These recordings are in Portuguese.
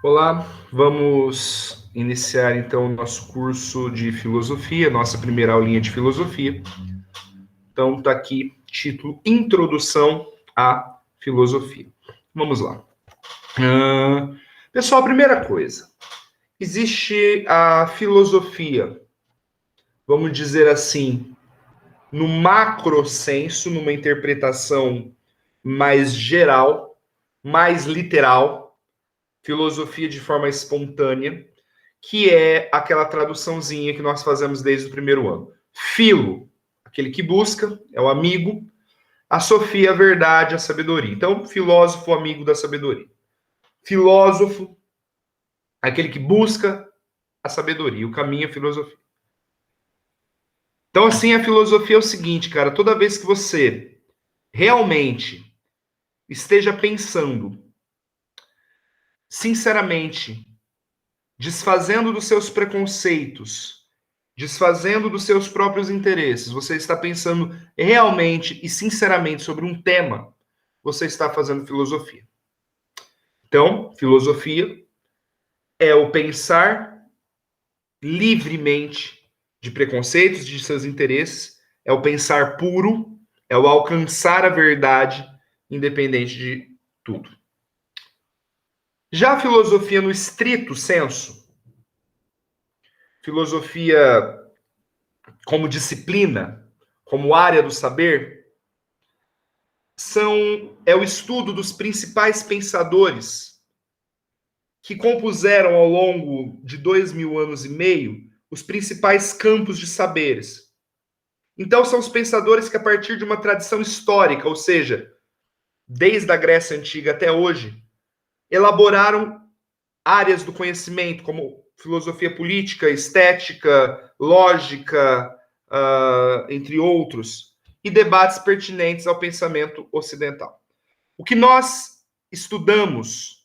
Olá, vamos iniciar então o nosso curso de filosofia, nossa primeira aulinha de filosofia. Então tá aqui, título Introdução à Filosofia. Vamos lá. Pessoal, primeira coisa, existe a filosofia, vamos dizer assim, no macro senso, numa interpretação mais geral, mais literal, filosofia de forma espontânea, que é aquela traduçãozinha que nós fazemos desde o primeiro ano. Filo, aquele que busca, é o amigo. A sofia, a verdade, a sabedoria. Então, filósofo, amigo da sabedoria. Filósofo, aquele que busca a sabedoria, o caminho é a filosofia. Então, assim, a filosofia é o seguinte, cara, toda vez que você realmente esteja pensando, sinceramente, desfazendo dos seus preconceitos, desfazendo dos seus próprios interesses, você está pensando realmente e sinceramente sobre um tema, você está fazendo filosofia. Então, filosofia é o pensar livremente de preconceitos, de seus interesses, é o pensar puro, é o alcançar a verdade, independente de tudo. Já a filosofia no estrito senso, filosofia como disciplina, como área do saber, é o estudo dos principais pensadores que compuseram ao longo de 2.000 anos e meio os principais campos de saberes. Então, são os pensadores que, a partir de uma tradição histórica, ou seja, desde a Grécia Antiga até hoje, elaboraram áreas do conhecimento, como filosofia política, estética, lógica, entre outros, e debates pertinentes ao pensamento ocidental. O que nós estudamos,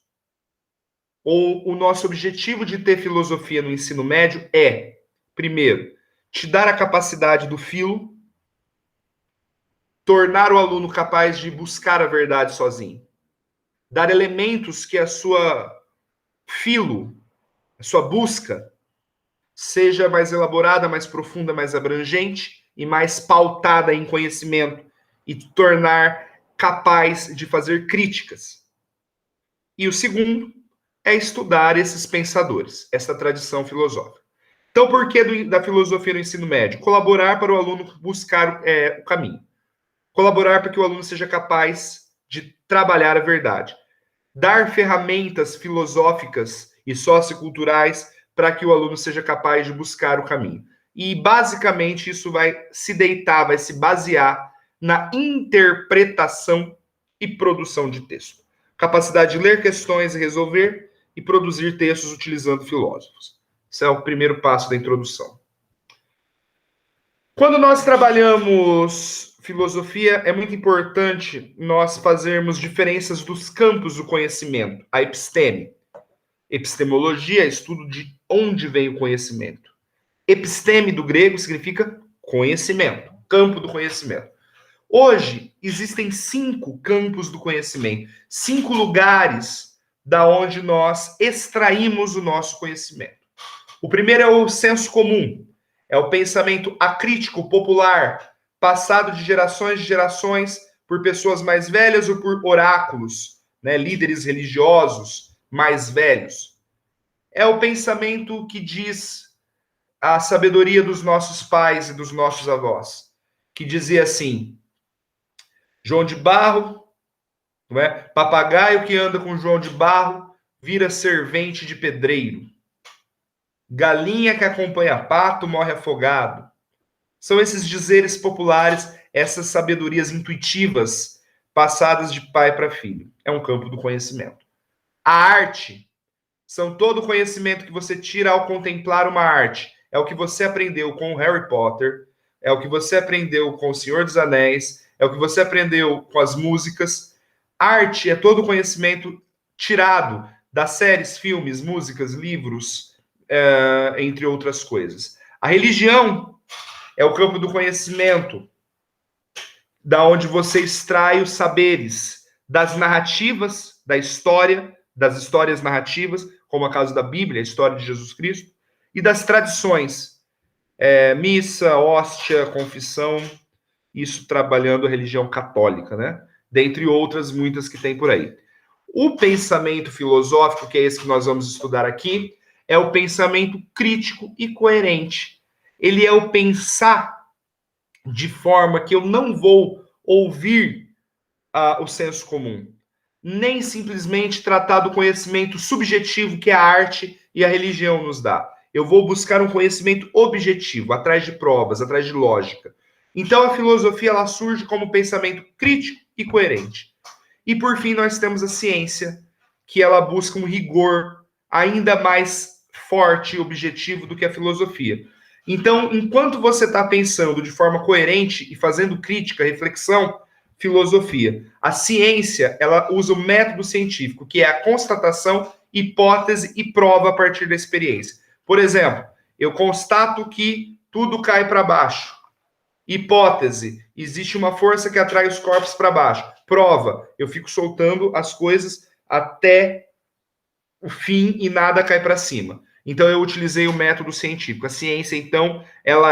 ou o nosso objetivo de ter filosofia no ensino médio é, primeiro, te dar a capacidade do filo, tornar o aluno capaz de buscar a verdade sozinho, dar elementos que a sua filo, a sua busca, seja mais elaborada, mais profunda, mais abrangente e mais pautada em conhecimento e tornar capaz de fazer críticas. E o segundo é estudar esses pensadores, essa tradição filosófica. Então, por que da filosofia no ensino médio? Colaborar para o aluno buscar o caminho. Colaborar para que o aluno seja capaz de trabalhar a verdade. Dar ferramentas filosóficas e socioculturais para que o aluno seja capaz de buscar o caminho. E, basicamente, isso vai se basear na interpretação e produção de texto. Capacidade de ler questões e resolver e produzir textos utilizando filósofos. Esse é o primeiro passo da introdução. Quando nós trabalhamos filosofia, é muito importante nós fazermos diferenças dos campos do conhecimento. A episteme. Epistemologia é estudo de onde vem o conhecimento. Episteme, do grego, significa conhecimento, campo do conhecimento. Hoje, existem 5 campos do conhecimento, 5 lugares da onde nós extraímos o nosso conhecimento. O primeiro é o senso comum, é o pensamento acrítico, popular, passado de gerações por pessoas mais velhas ou por oráculos, né, líderes religiosos mais velhos. É o pensamento que diz a sabedoria dos nossos pais e dos nossos avós, que dizia assim: João de Barro, não é? Papagaio que anda com João de Barro vira servente de pedreiro. Galinha que acompanha pato morre afogado. São esses dizeres populares, essas sabedorias intuitivas passadas de pai para filho. É um campo do conhecimento. A arte são todo o conhecimento que você tira ao contemplar uma arte. É o que você aprendeu com o Harry Potter, é o que você aprendeu com o Senhor dos Anéis, é o que você aprendeu com as músicas. Arte é todo o conhecimento tirado das séries, filmes, músicas, livros, entre outras coisas. A religião é o campo do conhecimento, da onde você extrai os saberes das narrativas, da história, das histórias narrativas, como a caso da Bíblia, a história de Jesus Cristo, e das tradições, missa, hóstia, confissão, isso trabalhando a religião católica, né? Dentre outras muitas que tem por aí. O pensamento filosófico, que é esse que nós vamos estudar aqui, é o pensamento crítico e coerente. Ele é o pensar de forma que eu não vou ouvir o senso comum, nem simplesmente tratar do conhecimento subjetivo que a arte e a religião nos dá. Eu vou buscar um conhecimento objetivo, atrás de provas, atrás de lógica. Então a filosofia ela surge como pensamento crítico e coerente. E por fim nós temos a ciência, que ela busca um rigor ainda mais forte e objetivo do que a filosofia. Então, enquanto você está pensando de forma coerente e fazendo crítica, reflexão, filosofia. A ciência, ela usa o método científico, que é a constatação, hipótese e prova a partir da experiência. Por exemplo, eu constato que tudo cai para baixo. Hipótese, existe uma força que atrai os corpos para baixo. Prova, eu fico soltando as coisas até o fim e nada cai para cima. Então eu utilizei o método científico. A ciência, então, ela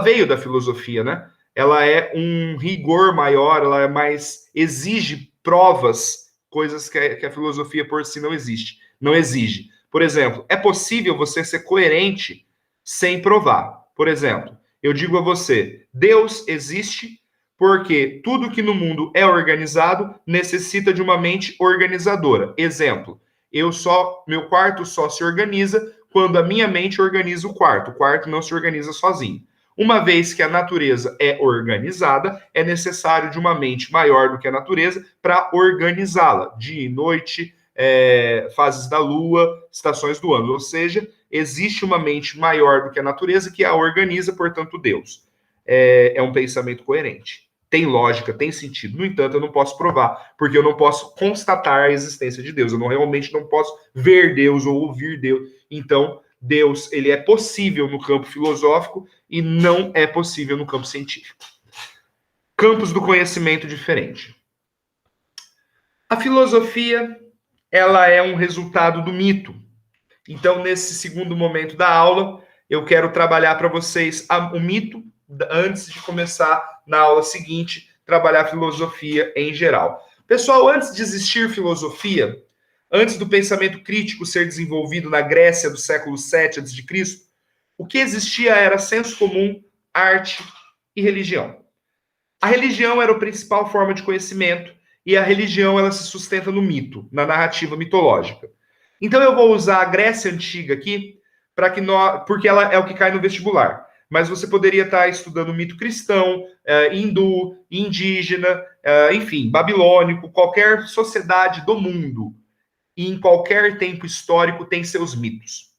veio da filosofia, né? Ela é um rigor maior, ela é mais exige provas, coisas que a filosofia por si não exige. Por exemplo, é possível você ser coerente sem provar. Por exemplo, eu digo a você, Deus existe porque tudo que no mundo é organizado necessita de uma mente organizadora. Exemplo, meu quarto só se organiza quando a minha mente organiza o quarto não se organiza sozinho. Uma vez que a natureza é organizada, é necessário de uma mente maior do que a natureza para organizá-la. Dia e noite, fases da lua, estações do ano. Ou seja, existe uma mente maior do que a natureza que a organiza, portanto, Deus. É um pensamento coerente. Tem lógica, tem sentido. No entanto, eu não posso provar, porque eu não posso constatar a existência de Deus. Eu realmente não posso ver Deus ou ouvir Deus. Então, Deus, ele é possível no campo filosófico e não é possível no campo científico. Campos do conhecimento diferente. A filosofia, ela é um resultado do mito. Então, nesse segundo momento da aula, eu quero trabalhar para vocês o mito antes de começar na aula seguinte, trabalhar filosofia em geral. Pessoal, antes de existir filosofia, antes do pensamento crítico ser desenvolvido na Grécia do século VII a.C., o que existia era senso comum, arte e religião. A religião era a principal forma de conhecimento e a religião ela se sustenta no mito, na narrativa mitológica. Então eu vou usar a Grécia Antiga aqui, porque ela é o que cai no vestibular. Mas você poderia estar estudando mito cristão, hindu, indígena, enfim, babilônico, qualquer sociedade do mundo. E em qualquer tempo histórico tem seus mitos.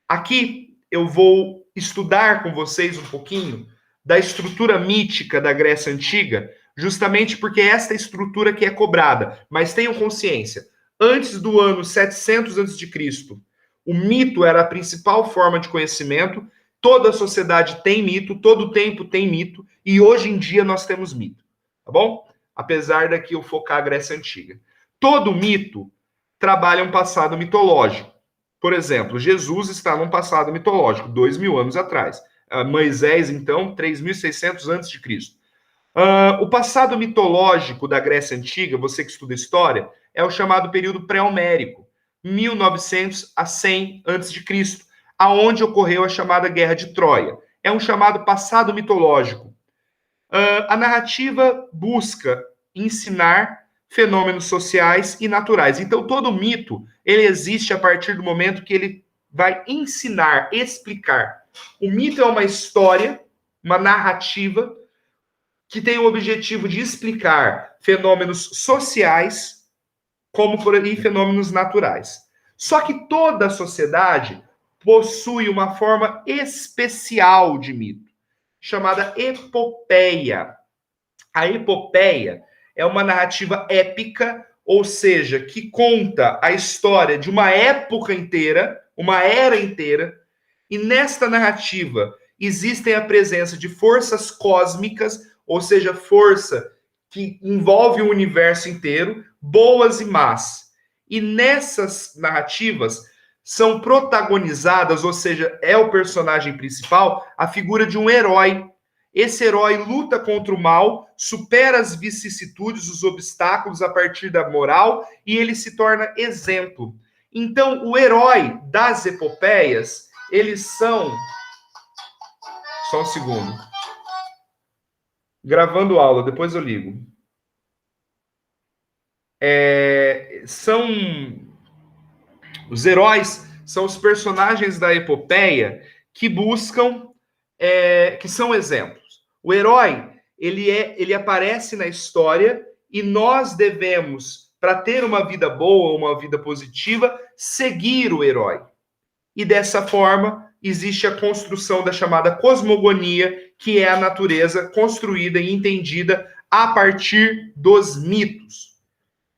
Aqui eu vou estudar com vocês um pouquinho da estrutura mítica da Grécia Antiga, justamente porque é esta estrutura que é cobrada. Mas tenham consciência, antes do ano 700 a.C., o mito era a principal forma de conhecimento. Toda a sociedade tem mito, todo tempo tem mito, e hoje em dia nós temos mito, tá bom? Apesar daqui eu focar a Grécia Antiga. Todo mito trabalha um passado mitológico. Por exemplo, Jesus está num passado mitológico, 2.000 anos atrás. Moisés, então, 3.600 a.C. O passado mitológico da Grécia Antiga, você que estuda história, é o chamado período pré-homérico, 1900 a 100 a.C., aonde ocorreu a chamada Guerra de Troia. É um chamado passado mitológico. A narrativa busca ensinar fenômenos sociais e naturais. Então, todo mito, ele existe a partir do momento que ele vai ensinar, explicar. O mito é uma história, uma narrativa, que tem o objetivo de explicar fenômenos sociais, como por aí fenômenos naturais. Só que toda a sociedade possui uma forma especial de mito, chamada epopeia. A epopeia é uma narrativa épica, ou seja, que conta a história de uma época inteira, uma era inteira, e nesta narrativa existem a presença de forças cósmicas, ou seja, força que envolve o universo inteiro, boas e más. E nessas narrativas são protagonizadas, ou seja, é o personagem principal, a figura de um herói. Esse herói luta contra o mal, supera as vicissitudes, os obstáculos a partir da moral e ele se torna exemplo. Então, o herói das epopeias, eles são. Só um segundo. Gravando aula, depois eu ligo. Os heróis são os personagens da epopeia que buscam, que são exemplos. O herói, ele aparece na história e nós devemos, para ter uma vida boa, uma vida positiva, seguir o herói. E dessa forma, existe a construção da chamada cosmogonia, que é a natureza construída e entendida a partir dos mitos.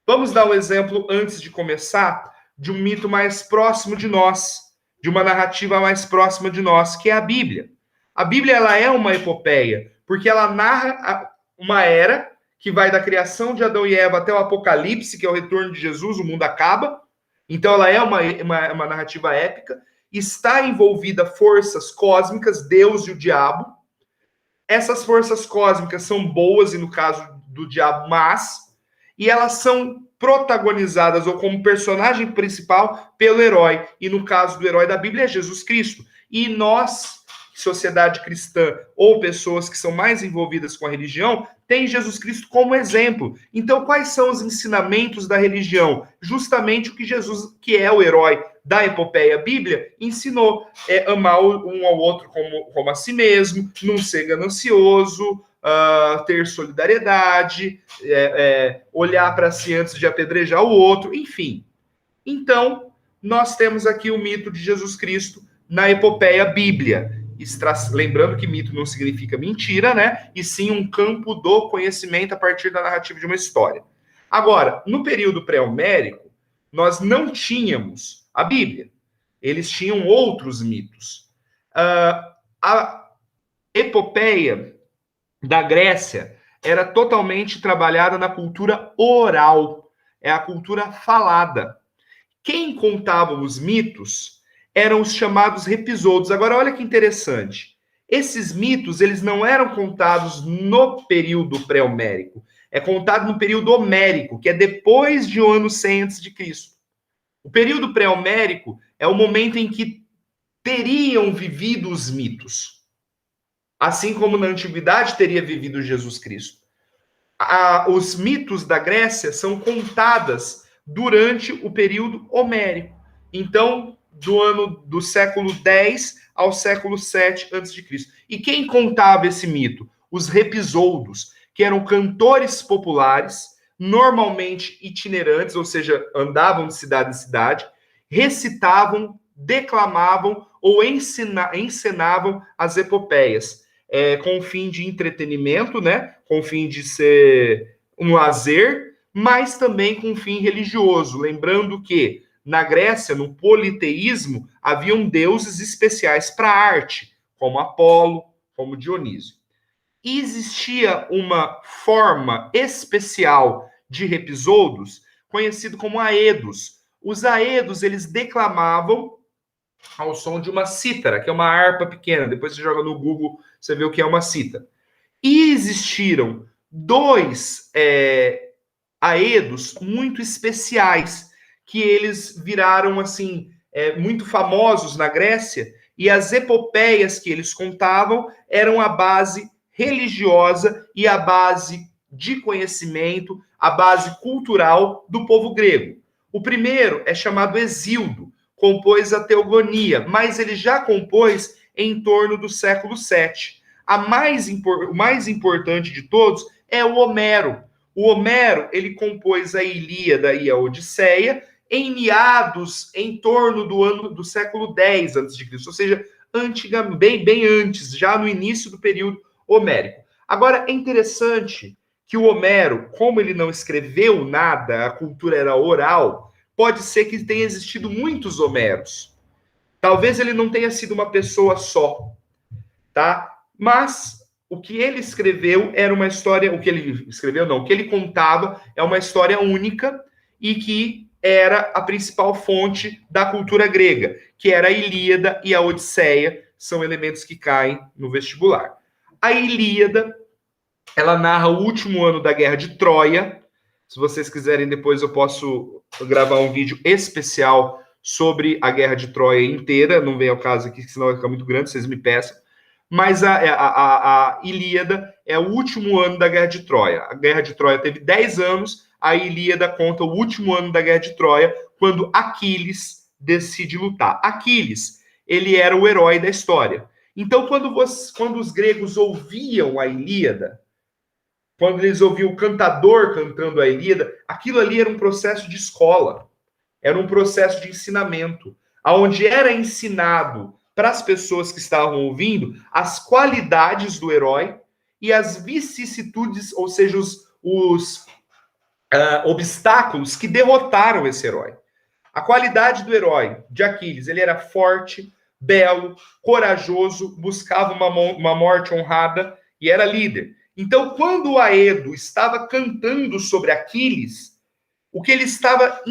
Vamos dar um exemplo antes de começar de um mito mais próximo de nós, de uma narrativa mais próxima de nós, que é a Bíblia. A Bíblia ela é uma epopeia, porque ela narra uma era que vai da criação de Adão e Eva até o Apocalipse, que é o retorno de Jesus, o mundo acaba. Então ela é uma narrativa épica, está envolvida forças cósmicas, Deus e o diabo. Essas forças cósmicas são boas, e no caso do diabo, más, e elas são protagonizadas ou como personagem principal pelo herói. E no caso do herói da Bíblia é Jesus Cristo. E nós, sociedade cristã, ou pessoas que são mais envolvidas com a religião, tem Jesus Cristo como exemplo. Então, quais são os ensinamentos da religião? Justamente o que Jesus, que é o herói da epopeia Bíblia, ensinou. É amar um ao outro como a si mesmo, não ser ganancioso, ter solidariedade, olhar para si antes de apedrejar o outro, enfim. Então, nós temos aqui o mito de Jesus Cristo na epopeia Bíblia. Lembrando que mito não significa mentira, né? E sim um campo do conhecimento a partir da narrativa de uma história. Agora, no período pré-homérico, nós não tínhamos a Bíblia. Eles tinham outros mitos. A epopeia da Grécia era totalmente trabalhada na cultura oral, é a cultura falada. Quem contava os mitos eram os chamados episódios. Agora, olha que interessante. Esses mitos, eles não eram contados no período pré-homérico. É contado no período homérico, que é depois de o ano 100 a.C. O período pré-homérico é o momento em que teriam vivido os mitos. Assim como na antiguidade teria vivido Jesus Cristo. Os mitos da Grécia são contadas durante o período homérico. Então, do século X ao século VII a.C. E quem contava esse mito? Os episódios, que eram cantores populares, normalmente itinerantes, ou seja, andavam de cidade em cidade, recitavam, declamavam ou encenavam as epopeias, com o fim de entretenimento, né? Com o fim de ser um lazer, mas também com um fim religioso. Lembrando que na Grécia, no politeísmo, haviam deuses especiais para a arte, como Apolo, como Dionísio. E existia uma forma especial de episódios, conhecido como aedos. Os aedos, eles declamavam ao som de uma cítara, que é uma harpa pequena. Depois você joga no Google, você vê o que é uma cítara. E existiram dois aedos muito especiais, que eles viraram assim muito famosos na Grécia, e as epopeias que eles contavam eram a base religiosa e a base de conhecimento, a base cultural do povo grego. O primeiro é chamado Hesíodo, compôs a Teogonia, mas ele já compôs em torno do século VII. O mais importante de todos é o Homero. O Homero, ele compôs a Ilíada e a Odisseia em meados, em torno do século X a.C., ou seja, bem antes, já no início do período homérico. Agora, é interessante que o Homero, como ele não escreveu nada, a cultura era oral, pode ser que tenha existido muitos Homeros. Talvez ele não tenha sido uma pessoa só, tá? Mas o que ele escreveu era uma história, o que ele escreveu não, o que ele contava é uma história única e que era a principal fonte da cultura grega, que era a Ilíada e a Odisseia, são elementos que caem no vestibular. A Ilíada, ela narra o último ano da Guerra de Troia. Se vocês quiserem, depois eu posso gravar um vídeo especial sobre a Guerra de Troia inteira, não vem ao caso aqui, senão vai ficar muito grande, vocês me peçam. Mas a Ilíada é o último ano da Guerra de Troia. A Guerra de Troia teve 10 anos, a Ilíada conta o último ano da Guerra de Troia, quando Aquiles decide lutar. Aquiles, ele era o herói da história. Então, quando os gregos ouviam a Ilíada, quando eles ouviam o cantador cantando a Ilíada, aquilo ali era um processo de escola, era um processo de ensinamento, onde era ensinado para as pessoas que estavam ouvindo as qualidades do herói e as vicissitudes, ou seja, os obstáculos que derrotaram esse herói. A qualidade do herói de Aquiles, ele era forte, belo, corajoso, buscava uma morte honrada e era líder. Então, quando o Aedo estava cantando sobre Aquiles, o que ele estava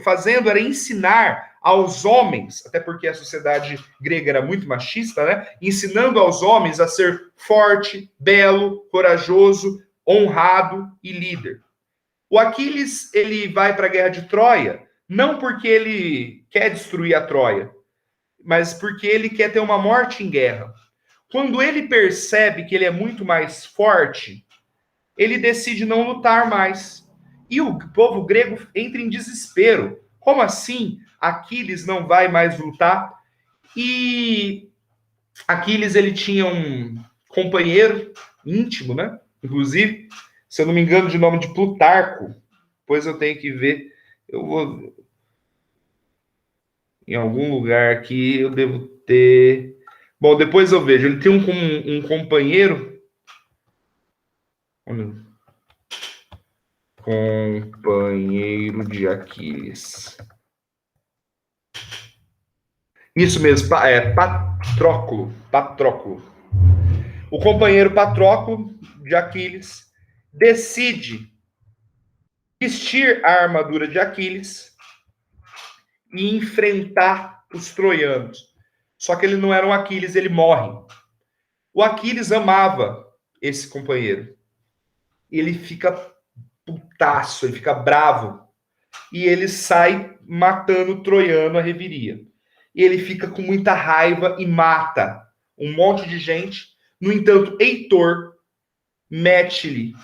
fazendo era ensinar aos homens, até porque a sociedade grega era muito machista, né? Ensinando aos homens a ser forte, belo, corajoso, honrado e líder. O Aquiles, ele vai para a Guerra de Troia, não porque ele quer destruir a Troia, mas porque ele quer ter uma morte em guerra. Quando ele percebe que ele é muito mais forte, ele decide não lutar mais. E o povo grego entra em desespero. Como assim? Aquiles não vai mais lutar? E Aquiles, ele tinha um companheiro íntimo, né? Inclusive, se eu não me engano, de nome de Plutarco. Depois eu tenho que ver. Eu vou... Em algum lugar aqui eu devo ter... Bom, depois eu vejo. Ele tem um companheiro... Companheiro de Aquiles. Isso mesmo, Patroclo. O companheiro Patroclo de Aquiles decide vestir a armadura de Aquiles e enfrentar os troianos. Só que ele não era um Aquiles, ele morre. O Aquiles amava esse companheiro. Ele fica putaço, ele fica bravo. E ele sai matando o troiano à reveria. E ele fica com muita raiva e mata um monte de gente. No entanto, Heitor mete-lhe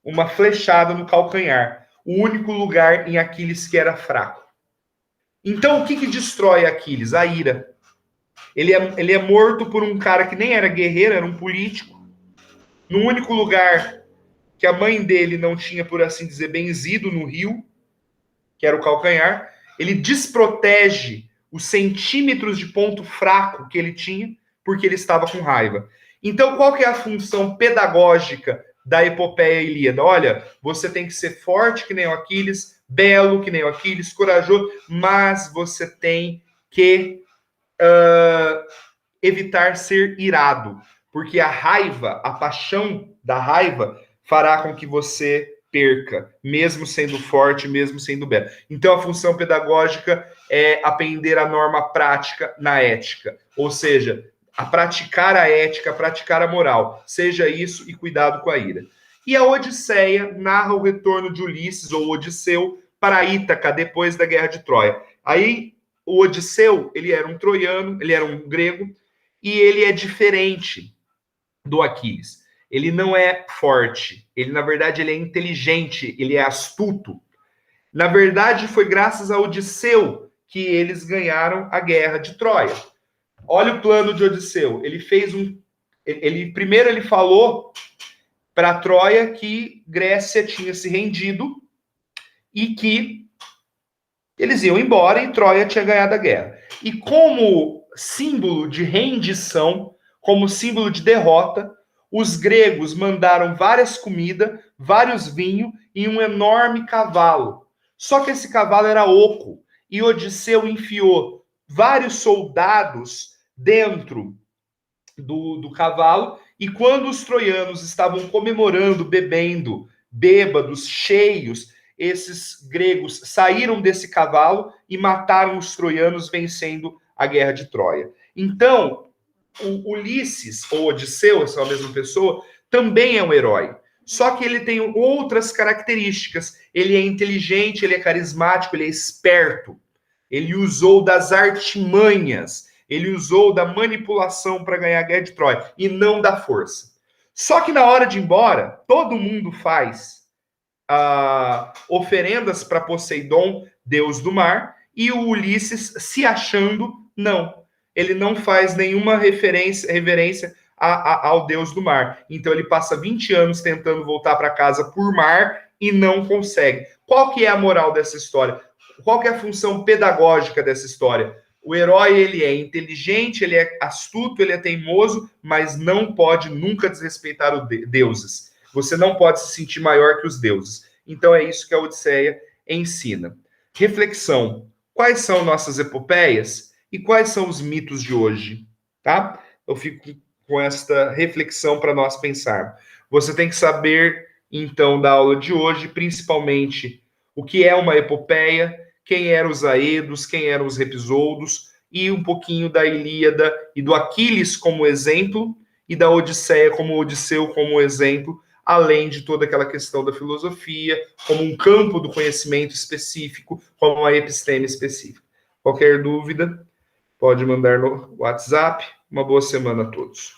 uma flechada no calcanhar, o único lugar em Aquiles que era fraco. Então, o que destrói Aquiles? A ira. Ele é morto por um cara que nem era guerreiro, era um político. No único lugar que a mãe dele não tinha, por assim dizer, benzido no rio, que era o calcanhar. Ele desprotege os centímetros de ponto fraco que ele tinha, porque ele estava com raiva. Então, qual que é a função pedagógica da epopeia Ilíada? Olha, você tem que ser forte que nem o Aquiles, belo que nem o Aquiles, corajoso, mas você tem que evitar ser irado, porque a raiva, a paixão da raiva fará com que você perca, mesmo sendo forte, mesmo sendo belo. Então, a função pedagógica é aprender a norma prática na ética, ou seja, a praticar a ética, a praticar a moral. Seja isso e cuidado com a ira. E a Odisseia narra o retorno de Ulisses, ou Odisseu, para Ítaca, depois da Guerra de Troia. Aí, o Odisseu, ele era um troiano, ele era um grego, e ele é diferente do Aquiles. Ele não é forte, ele na verdade ele é inteligente, ele é astuto. Na verdade, foi graças a Odisseu que eles ganharam a Guerra de Troia. Olha o plano de Odisseu. Ele fez primeiro ele falou para Troia que Grécia tinha se rendido e que eles iam embora e Troia tinha ganhado a guerra. E como símbolo de rendição, como símbolo de derrota, os gregos mandaram várias comidas, vários vinhos e um enorme cavalo. Só que esse cavalo era oco e Odisseu enfiou vários soldados dentro do cavalo E quando os troianos estavam comemorando, bebendo, bêbados, cheios, esses gregos saíram desse cavalo e mataram os troianos, vencendo a guerra de Troia. Então, o Ulisses, ou Odisseu, essa é a mesma pessoa, também é um herói. Só que ele tem outras características. Ele é inteligente, ele é carismático, ele é esperto. Ele usou das artimanhas, ele usou da manipulação para ganhar a guerra de Troia, e não da força. Só que na hora de ir embora, todo mundo faz oferendas para Poseidon, deus do mar, e o Ulisses, se achando, não. Ele não faz nenhuma reverência ao deus do mar. Então ele passa 20 anos tentando voltar para casa por mar e não consegue. Qual que é a moral dessa história? Qual que é a função pedagógica dessa história? O herói, ele é inteligente, ele é astuto, ele é teimoso, mas não pode nunca desrespeitar os deuses. Você não pode se sentir maior que os deuses. Então é isso que a Odisseia ensina. Reflexão. Quais são nossas epopeias e quais são os mitos de hoje? Tá? Eu fico com esta reflexão para nós pensarmos. Você tem que saber, então, da aula de hoje, principalmente o que é uma epopeia, quem eram os Aedos, quem eram os Episoudos, e um pouquinho da Ilíada e do Aquiles como exemplo, e da Odisseia como Odisseu como exemplo, além de toda aquela questão da filosofia, como um campo do conhecimento específico, como uma episteme específica. Qualquer dúvida, pode mandar no WhatsApp. Uma boa semana a todos.